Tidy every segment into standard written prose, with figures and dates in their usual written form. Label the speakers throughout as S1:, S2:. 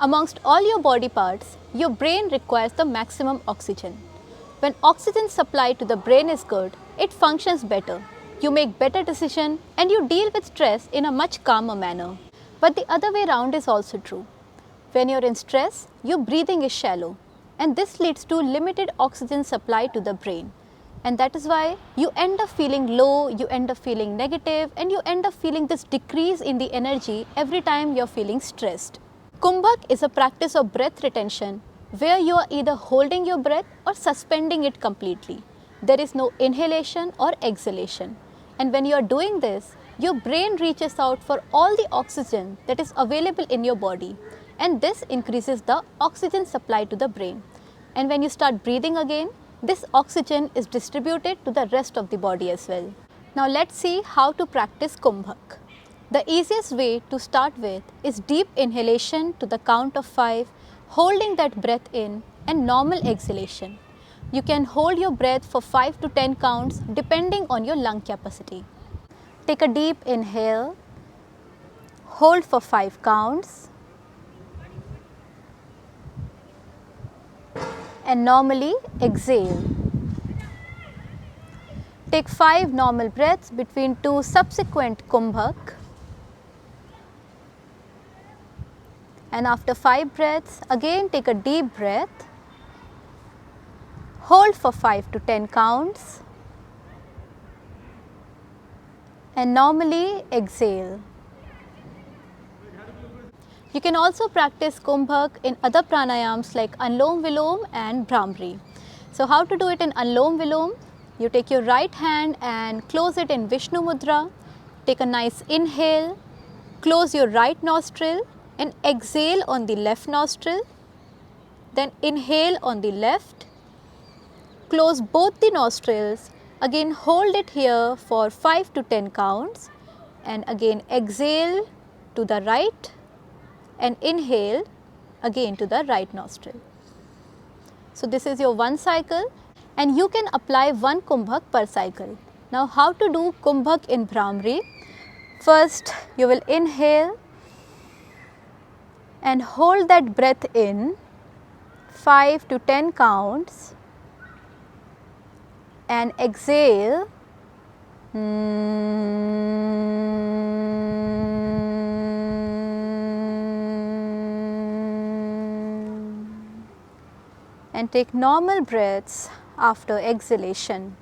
S1: Amongst all your body parts, your brain requires the maximum oxygen. When oxygen supply to the brain is good, it functions better. You make better decisions and you deal with stress in a much calmer manner. But the other way around is also true. When you're in stress, your breathing is shallow and this leads to limited oxygen supply to the brain. And that is why you end up feeling low, you end up feeling negative and you end up feeling this decrease in the energy every time you're feeling stressed. Kumbhak is a practice of breath retention where you are either holding your breath or suspending it completely. There is no inhalation or exhalation. And when you are doing this, your brain reaches out for all the oxygen that is available in your body. And this increases the oxygen supply to the brain. And when you start breathing again, this oxygen is distributed to the rest of the body as well. Now let's see how to practice Kumbhak. The easiest way to start with is deep inhalation to the count of 5, holding that breath in and normal exhalation. You can hold your breath for 5 to 10 counts depending on your lung capacity. Take a deep inhale, hold for 5 counts and normally exhale. Take 5 normal breaths between 2 subsequent Kumbhak. And after 5 breaths, again take a deep breath, hold for 5 to 10 counts and normally exhale. You can also practice Kumbhak in other pranayams like Anulom Vilom and Bhramari. So how to do it in Anulom Vilom? You take your right hand and close it in Vishnu Mudra, take a nice inhale, close your right nostril and exhale on the left nostril, then inhale on the left, close both the nostrils, again hold it here for 5 to 10 counts and again exhale to the right and inhale again to the right nostril. So this is your one cycle and you can apply one Kumbhak per cycle. Now how to do Kumbhak in Bhramari? First you will inhale and hold that breath in 5 to 10 counts and exhale and take normal breaths after exhalation.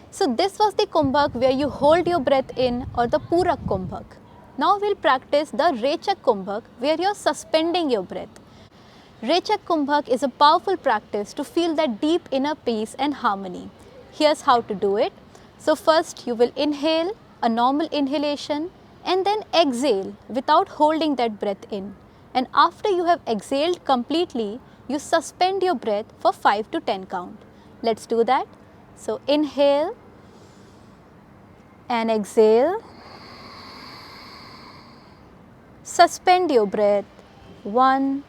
S1: So this was the Kumbhak where you hold your breath in or the Purak Kumbhak. Now we will practice the Rechak Kumbhak where you are suspending your breath. Rechak Kumbhak is a powerful practice to feel that deep inner peace and harmony. Here's how to do it. So first you will inhale a normal inhalation and then exhale without holding that breath in. And after you have exhaled completely, you suspend your breath for 5 to 10 count. Let's do that. So inhale and exhale. Suspend your breath 1,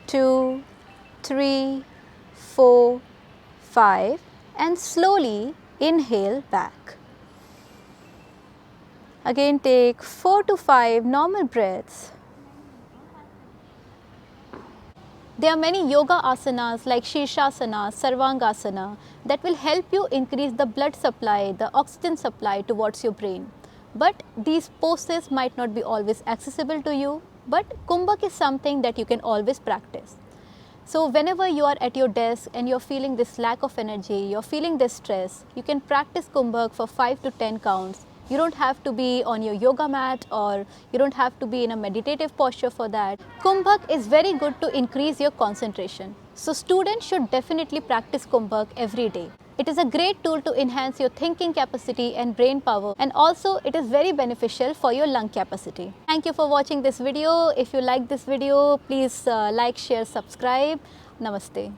S1: 2, 3, 4, 5 and slowly inhale back. Again take 4 to 5 normal breaths. There are many yoga asanas like Shirshasana, Sarvangasana that will help you increase the blood supply, the oxygen supply towards your brain. But these poses might not be always accessible to you, but Kumbhak is something that you can always practice. So whenever you are at your desk and you are feeling this lack of energy, you are feeling this stress, you can practice Kumbhak for 5 to 10 counts. You don't have to be on your yoga mat or you don't have to be in a meditative posture for that. Kumbhak is very good to increase your concentration. So students should definitely practice Kumbhak every day. It is a great tool to enhance your thinking capacity and brain power, and also it is very beneficial for your lung capacity. Thank you for watching this video. If you like this video, please like, share, subscribe. Namaste.